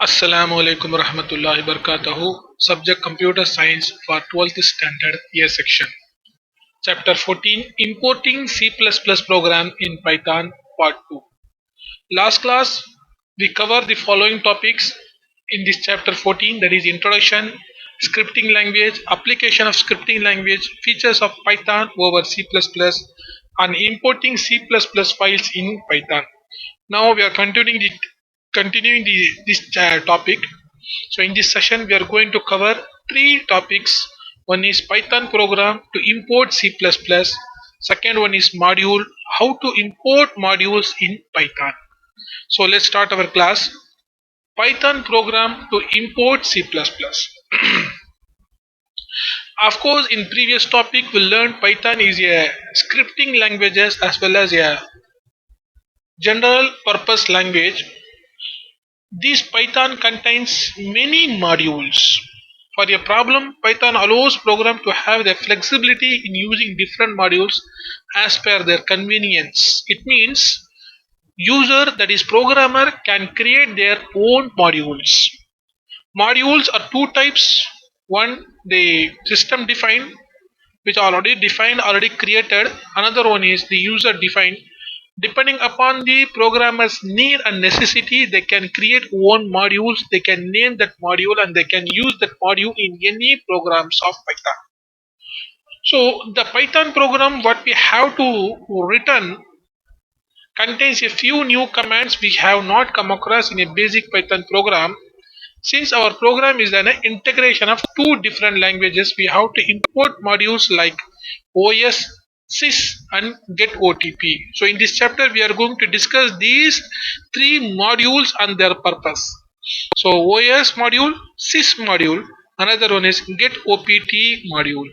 Assalamu alaikum warahmatullahi wabarakatuh. Subject Computer Science for 12th Standard Year Section. Chapter 14 Importing C++ Program in Python Part 2. Last class we covered the following topics in this chapter 14, that is introduction, scripting language, application of scripting language, features of Python over C++, and importing C++ files in Python. Now we are continuing this topic. So in this session we are going to cover three topics. One is Python program to import C++. Second one is module, how to import modules in Python. So let's start our class. Python program to import C++. Of course, in previous topic we learned Python is a scripting languages as well as a general purpose language. This Python contains many modules. For a problem, Python allows program to have the flexibility in using different modules as per their convenience. It means user, that is programmer, can create their own modules. Modules are two types. One, the system defined, which are already defined, already created. Another one is the user defined. Depending upon the programmer's need and necessity, they can create own modules, they can name that module, and they can use that module in any programs of Python. So the Python program what we have to written contains a few new commands we have not come across in a basic Python program. Since our program is an integration of two different languages, we have to import modules like OS, sys, and get OTP. So in this chapter, we are going to discuss these three modules and their purpose. So OS module, sys module, another one is get OPT module.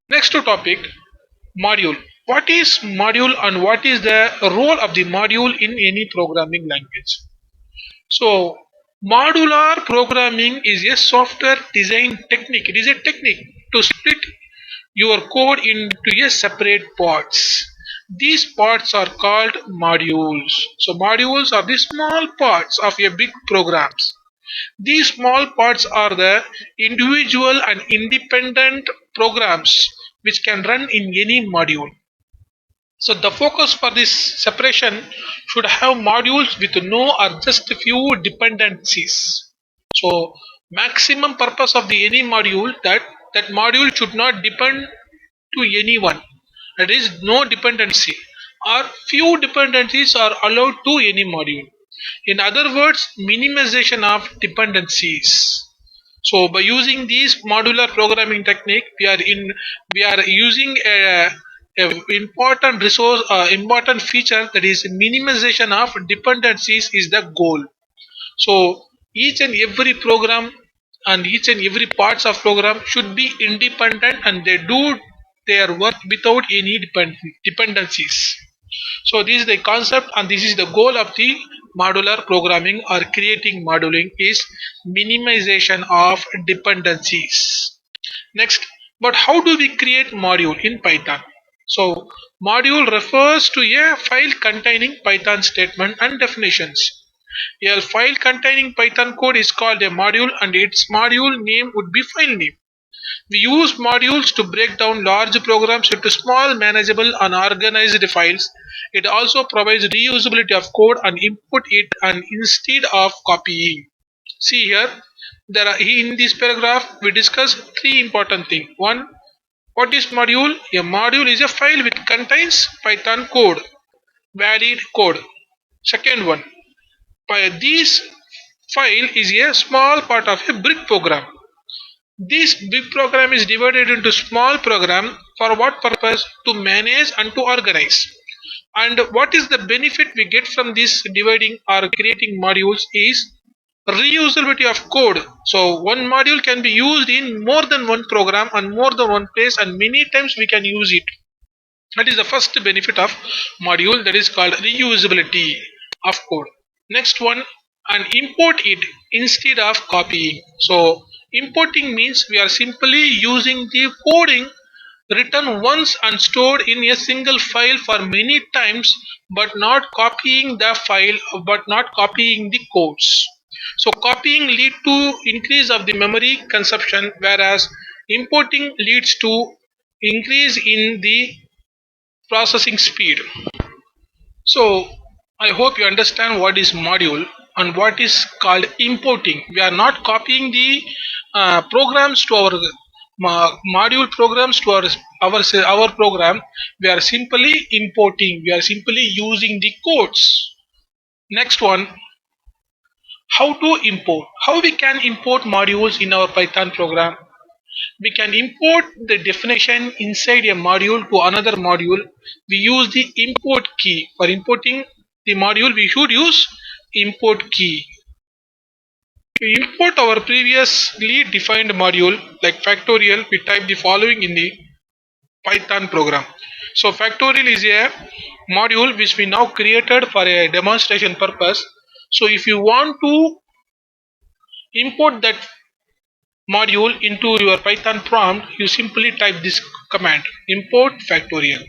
Next topic, module. What is module and what is the role of the module in any programming language? So, modular programming is a software design technique. It is a technique to split your code into a separate parts. These parts are called modules. So, modules are the small parts of a big programs. These small parts are the individual and independent programs which can run in any module. So the focus for this separation should have modules with no or just few dependencies. So maximum purpose of the any module, that module should not depend to anyone. That is no dependency or few dependencies are allowed to any module. In other words, minimization of dependencies. So by using this modular programming technique, we are using a important resource, important feature, that is minimization of dependencies is the goal. So each and every program and each and every parts of program should be independent and they do their work without any dependencies. So this is the concept and this is the goal of the modular programming or creating moduling is minimization of dependencies. Next, but how do we create module in Python? So module refers to a file containing Python statement and definitions. A file containing Python code is called a module and its module name would be file name. We use modules to break down large programs into small, manageable, and organized files. It also provides reusability of code and input it and instead of copying. See here, there are in this paragraph we discuss three important things. One, what is module? A module is a file which contains Python code, valid code. Second one, by this file is a small part of a big program. This big program is divided into small program for what purpose? To manage and to organize. And what is the benefit we get from this dividing or creating modules is reusability of code. So one module can be used in more than one program and more than one place and many times we can use it. That is the first benefit of module, that is called reusability of code. Next one, and import it instead of copying. So importing means we are simply using the coding written once and stored in a single file for many times but not copying the file, but not copying the codes. So copying lead to increase of the memory consumption, whereas importing leads to increase in the processing speed. So I hope you understand what is module and what is called importing. We are not copying the programs to our module programs to our program. We are simply importing. We are simply using the codes. Next one, how to import. How we can import modules in our Python program? We can import the definition inside a module to another module. We use the import key. For importing the module, we should use import key. To import our previously defined module like factorial, we type the following in the Python program. So factorial is a module which we now created for a demonstration purpose. So if you want to import that module into your Python prompt, you simply type this command import factorial.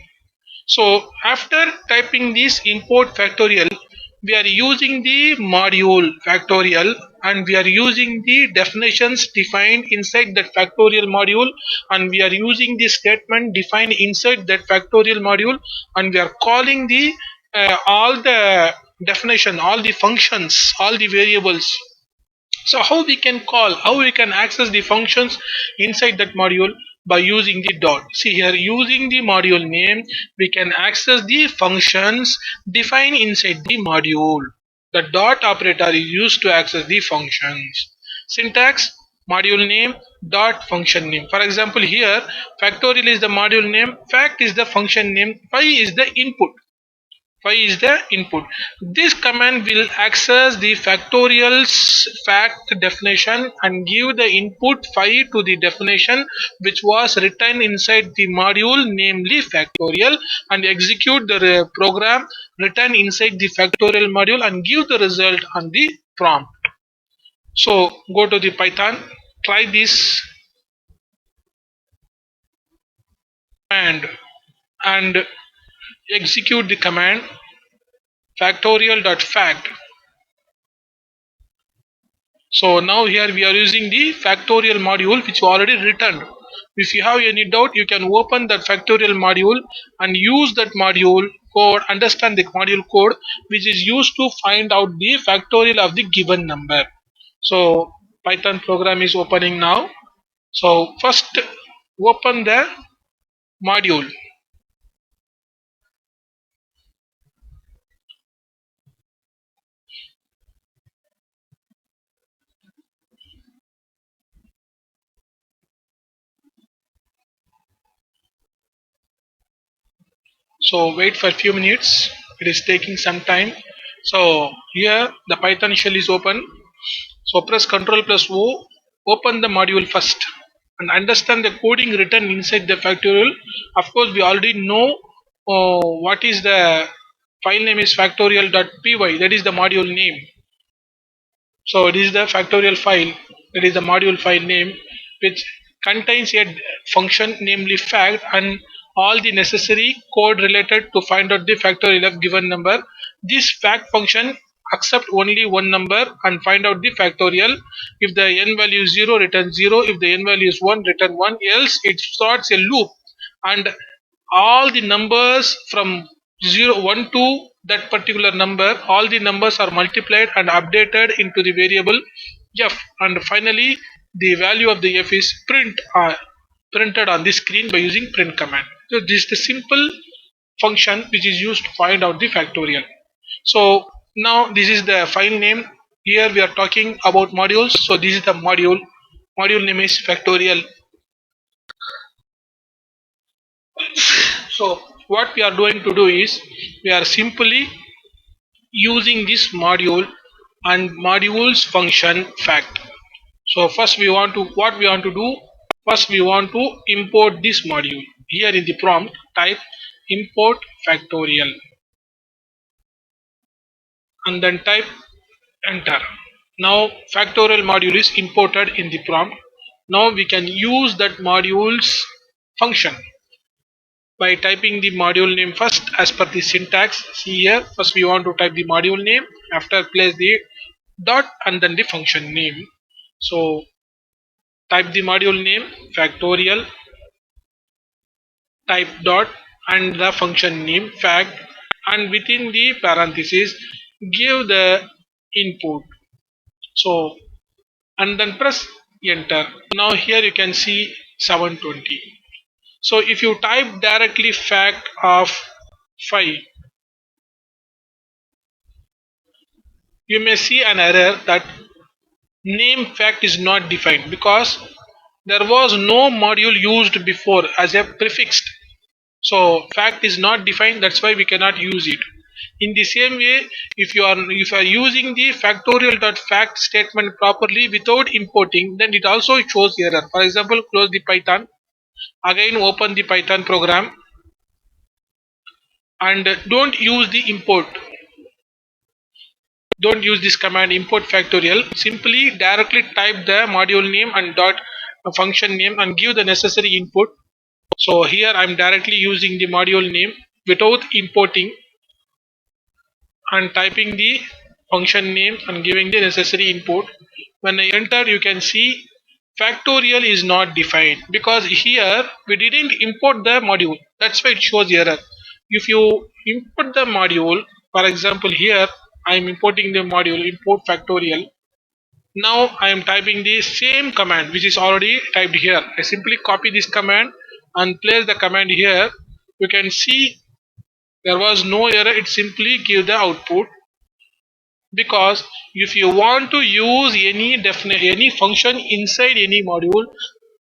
So after typing this import factorial, we are using the module factorial and we are using the definitions defined inside that factorial module, and we are using the statement defined inside that factorial module, and we are calling the all the definition, all the functions, all the variables. So how we can call, how we can access the functions inside that module? By using the dot. See here, using the module name, we can access the functions defined inside the module. The dot operator is used to access the functions. Syntax: module name dot function name. For example, here factorial is the module name, fact is the function name, phi is the input. Phi is the input. This command will access the factorial's fact definition and give the input phi to the definition which was written inside the module, namely factorial, and execute the program written inside the factorial module and give the result on the prompt. So go to the Python, try this command and execute the command factorial.fact. So now here we are using the factorial module which we already written. If you have any doubt, you can open that factorial module and use that module code, understand the module code which is used to find out the factorial of the given number. So Python program is opening now. So first open the module. So wait for a few minutes. It is taking some time. So here the Python shell is open. So press Ctrl plus O, open the module first and understand the coding written inside the factorial. Of course, we already know what is the file name is factorial.py, that is the module name. So it is the factorial file, that is the module file name, which contains a function namely fact and all the necessary code related to find out the factorial of given number. This fact function accept only one number and find out the factorial. If the n value is 0, return 0. If the n value is 1, return 1. Else it starts a loop and all the numbers from 0 1 to that particular number, all the numbers are multiplied and updated into the variable f, and finally the value of the f is printed on the screen by using print command. So this is the simple function which is used to find out the factorial. So now this is the file name. Here we are talking about modules. So this is the module name is factorial. So what we are going to do is we are simply using this module and modules function fact. So first we want to, what we want to do, first we want to import this module. Here in the prompt type import factorial and then type enter. Now factorial module is imported in the prompt. Now we can use that module's function by typing the module name first as per the syntax. See here, first we want to type the module name, after place the dot and then the function name. So type the module name factorial, type dot and the function name fact, and within the parentheses give the input. So and then press enter. Now here you can see 720. So if you type directly fact of 5, you may see an error that name fact is not defined because there was no module used before as a prefixed. So fact is not defined, that's why we cannot use it. In the same way, if you are using the factorial.fact statement properly without importing, then it also shows error. For example, close the Python, again open the Python program, and don't use the import. Don't use this command import factorial. Simply directly type the module name and dot function name and give the necessary input. So here I'm directly using the module name without importing and typing the function name and giving the necessary input. When I enter, you can see factorial is not defined because here we didn't import the module. That's why it shows error. If you import the module, for example here I am importing the module import factorial. Now I am typing the same command which is already typed here. I simply copy this command and place the command here. You can see there was no error, it simply give the output. Because if you want to use any function inside any module,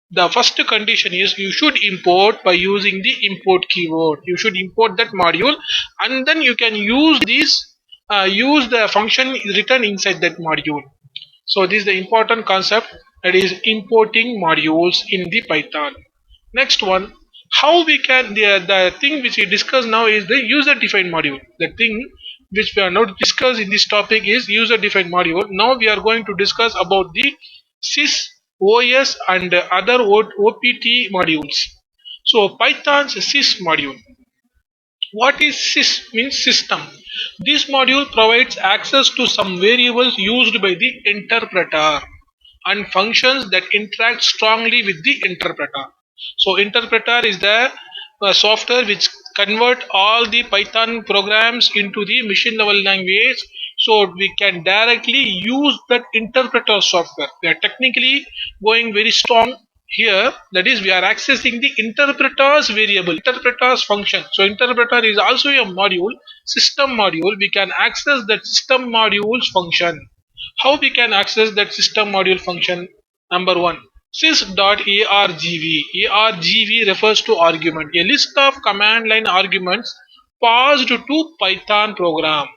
the first condition is you should import by using the import keyword. You should import that module and then you can use use the function written inside that module. So this is the important concept, that is importing modules in the Python. Next one, how we can the thing which we discuss now is the user defined module. The thing which we are now discuss in this topic is user defined module. Now we are going to discuss about the sys, OS and other OPT modules. So Python's sys module. What is sys? Means system. This module provides access to some variables used by the interpreter and functions that interact strongly with the interpreter. So interpreter is the software which convert all the Python programs into the machine level language, so we can directly use that interpreter software. We are technically going very strong here, that is we are accessing the interpreter's variable, interpreter's function. So interpreter is also a module, system module. We can access that system module's function. How we can access that system module function? Number one, sys.argv. Argv refers to argument, a list of command line arguments passed to Python program.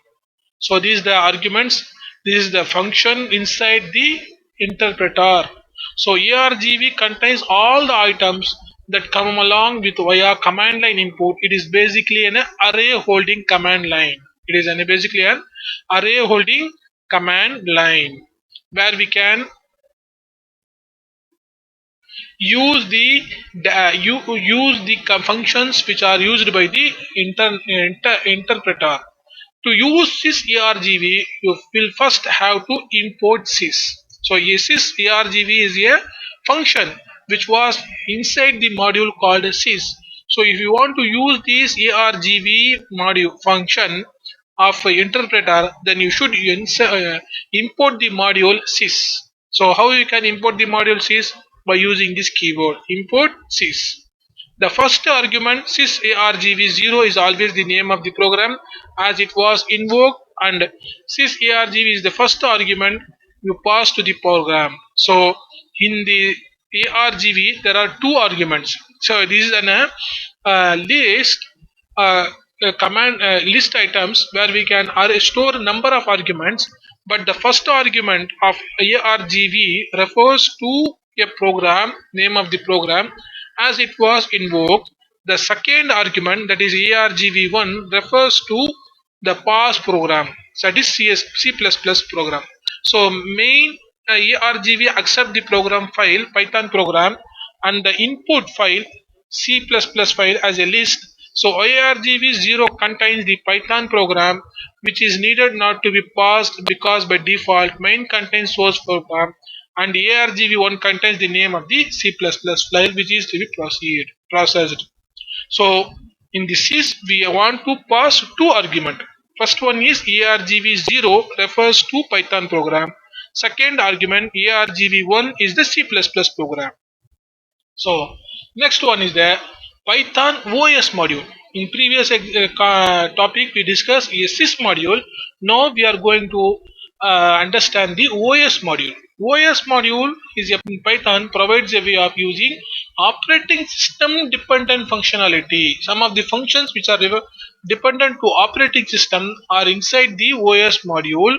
So these the arguments, this is the function inside the interpreter. So argv contains all the items that come along with via command line input. It is basically an array holding command line. It is basically an array holding command line where we can use the functions which are used by the interpreter. To use sysargv, you will first have to import sys. So a sysargv is a function which was inside the module called sys. So if you want to use this argv module function of interpreter, then you should import the module sys. So how you can import the module sys? By using this keyword import sys. The first argument sysargv0 is always the name of the program as it was invoked, and sysargv is the first argument you pass to the program. So in the argv there are two arguments. So this is an list command list items where we can store number of arguments, but the first argument of argv refers to a program name of the program as it was invoked. The second argument, that is argv1, refers to the past program, that is C++ program. So main argv accept the program file Python program and the input file C++ file as a list. So argv0 contains the Python program which is needed not to be passed because by default main contains source program and argv1 contains the name of the C++ file which is to be processed. So in this case we want to pass two arguments. First one is argv0 refers to Python program. Second argument argv1 is the C++ program. So next one is the Python OS module. In previous topic we discussed a sys module. Now we are going to understand the OS module. OS module is a Python provides a way of using operating system dependent functionality. Some of the functions which are dependent to operating system are inside the OS module.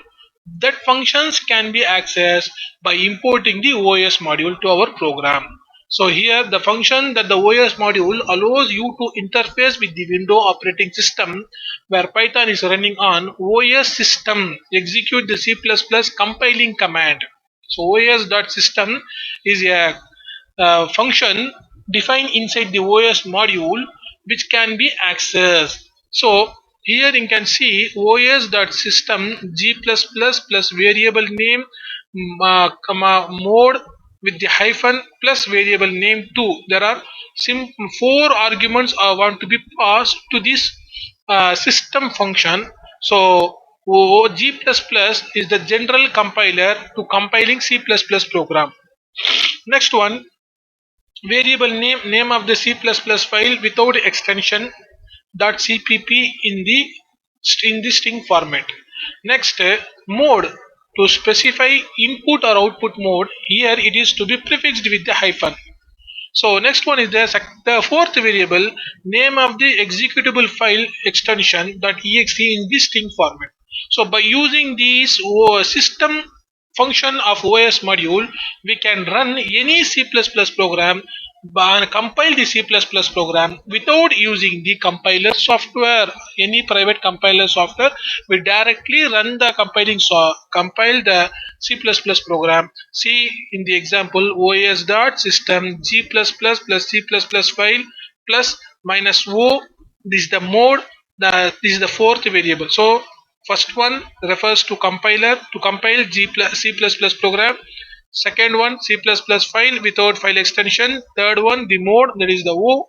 That functions can be accessed by importing the OS module to our program. So here the function that the OS module allows you to interface with the window operating system where Python is running on OS system execute the C++ compiling command. So os.system is a function defined inside the OS module which can be accessed. So here you can see os.system g++ plus variable name comma mode with the hyphen plus variable name 2. There are four arguments want to be passed to this system function. So G++ is the general compiler to compiling C++ program. Next one, variable name of the C++ file without extension .cpp in the string format. Next, mode to specify input or output mode. Here it is to be prefixed with the hyphen. So next one is the fourth variable name of the executable file extension .exe in the string format. So by using these system function of OS module, we can run any C++ program and compile the C++ program without using the compiler software, any private compiler software. We directly run the compile the C++ program. See in the example os.system g++ plus C++ file plus minus o. This is the mode. This is the fourth variable. So first one refers to compiler to compile C++ program. Second one C++ file without file extension. Third one the mode, that is the O.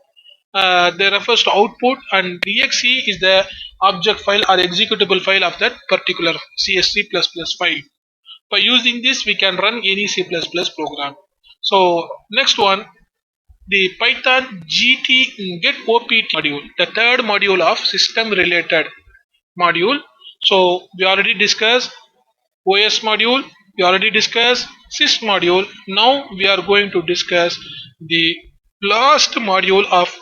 That refers to output, and exe is the object file or executable file of that particular CSC++ file. By using this we can run any C++ program. So next one, the Python get opt module, the third module of system related module. So we already discussed OS module, we already discussed sys module. Now we are going to discuss the last module of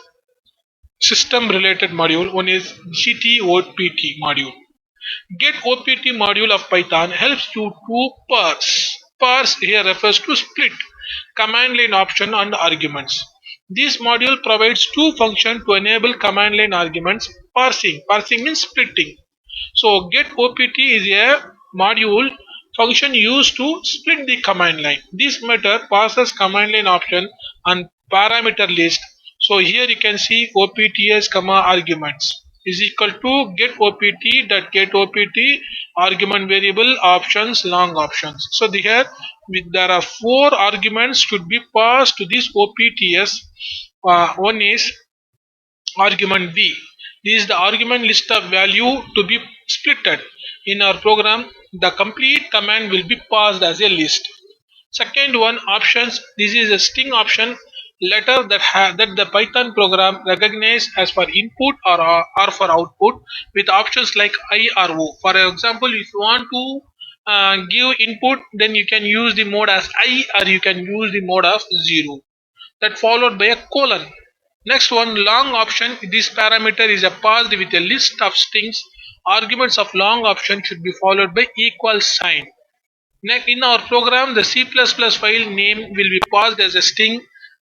system related module. One is GTOPT module. Get OPT module of Python helps you to parse. Parse here refers to split command line option and arguments. This module provides two functions to enable command line arguments. Parsing. Parsing means splitting. So get OPT is a module function used to split the command line. This method passes command line option and parameter list. So here you can see OPTs comma arguments is equal to get OPT dot get OPT argument variable options long options. So here there are four arguments should be passed to this OPTs. One is argument v. This is the argument list of value to be splitted. In our program the complete command will be passed as a list. Second one, options. This is a string option letter that the Python program recognize as for input or for output with options like I or O. For example, if you want to give input, then you can use the mode as I or you can use the mode of 0. That followed by a colon. Next one, long option. This parameter is a passed with a list of strings. Arguments of long option should be followed by equal sign. Next, in our program, the C++ file name will be passed as a string,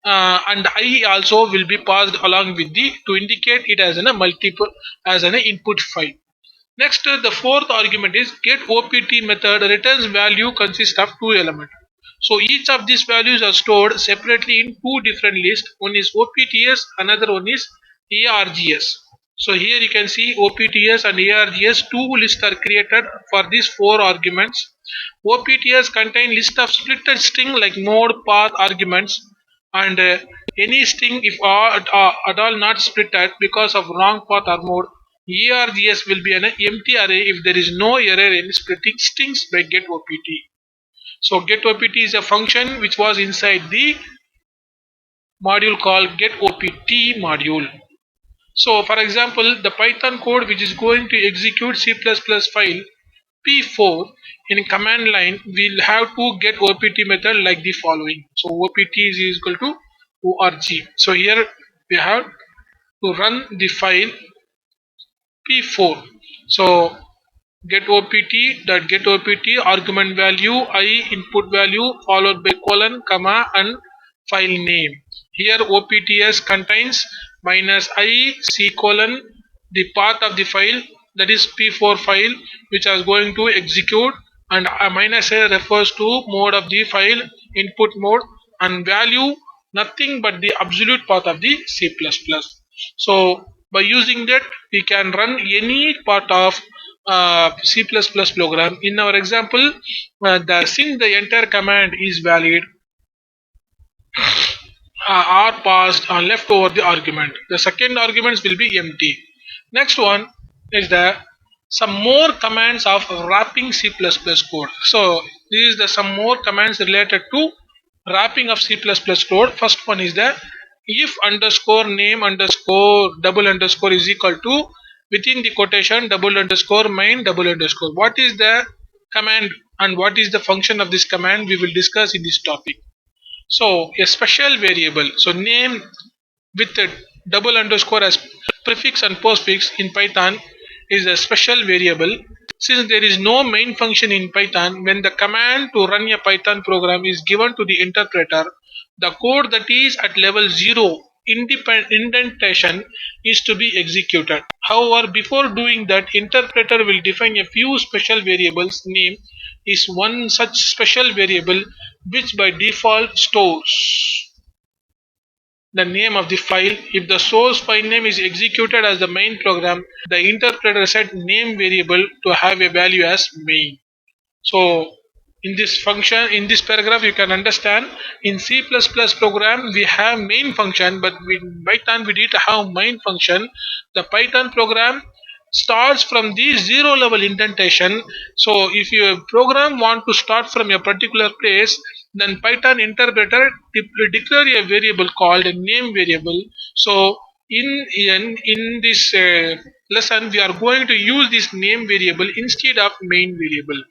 and I also will be passed along with the to indicate it as a multiple as an input file. Next, the fourth argument is get OPT method returns value consists of two elements. So each of these values are stored separately in two different lists. One is OPTS, another one is ARGS. So here you can see OPTS and ARGS, two lists are created for these four arguments. OPTS contain list of splitted string like mode, path, arguments, and any string if at all not splitted because of wrong path or mode. ARGS will be an empty array if there is no error in splitting strings by getOPT. So getOPT is a function which was inside the module called getOPT module. So for example, the Python code which is going to execute C++ file P4 in command line will have to get OPT method like the following. So OPT is equal to org. So here we have to run the file P4. So get opt argument value I input value followed by colon comma and file name. Here opts contains minus I c colon the path of the file, that is p4 file which is going to execute, and minus a refers to mode of the file, input mode, and value nothing but the absolute path of the C++. So by using that we can run any part of C++ program. In our example, since the enter command is valid, are passed or left over the argument. The second arguments will be empty. Next one is the some more commands of wrapping C++ code. So this is the some more commands related to wrapping of C++ code. First one is the if underscore name underscore double underscore is equal to within the quotation double underscore main double underscore. What is the command and what is the function of this command we will discuss in this topic. So a special variable, so name with a double underscore as prefix and postfix in Python is a special variable. Since there is no main function in Python, when the command to run a Python program is given to the interpreter, the code that is at level 0 indentation is to be executed. However, before doing that, interpreter will define a few special variables. Name is one such special variable which by default stores the name of the file. If the source file name is executed as the main program, the interpreter set name variable to have a value as main. So in this function, in this paragraph, you can understand in C++ program we have main function, but in Python we did have main function. The Python program starts from the zero level indentation. So if your program want to start from a particular place, then Python interpreter declare a variable called a name variable. So in this lesson we are going to use this name variable instead of main variable.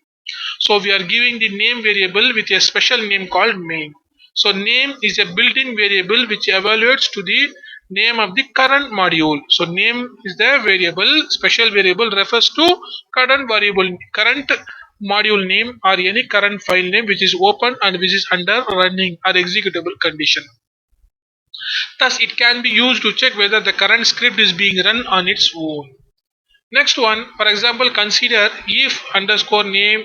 So we are giving the name variable with a special name called main. So name is a built-in variable which evaluates to the name of the current module. So name is the variable, special variable refers to current variable, current module name or any current file name which is open and which is under running or executable condition. Thus it can be used to check whether the current script is being run on its own. Next one, for example, consider if underscore name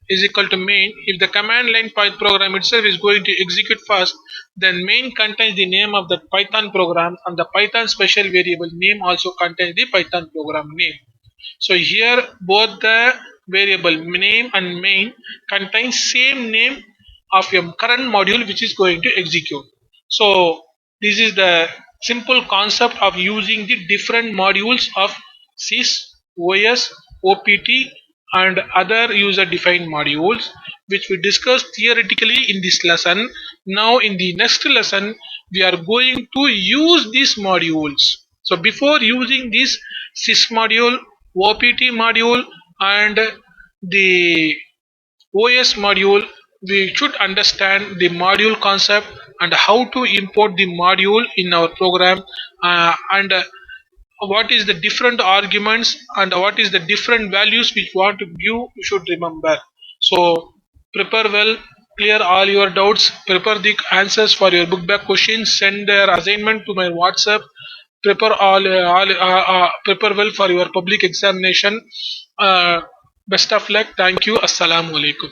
is equal to main. If the command line program itself is going to execute first, then main contains the name of the Python program and the Python special variable name also contains the Python program name. So here both the variable name and main contain same name of your current module which is going to execute. So this is the simple concept of using the different modules of sys, os, opt and other user defined modules which we discussed theoretically in this lesson. Now in the next lesson we are going to use these modules. So before using this sys module, opt module and the OS module, we should understand the module concept and how to import the module in our program, and what is the different arguments and what is the different values which want to give, you should remember. So prepare well, clear all your doubts, prepare the answers for your book back questions, send their assignment to my WhatsApp, prepare prepare well for your public examination. Best of luck. Thank you. Assalamu alaikum.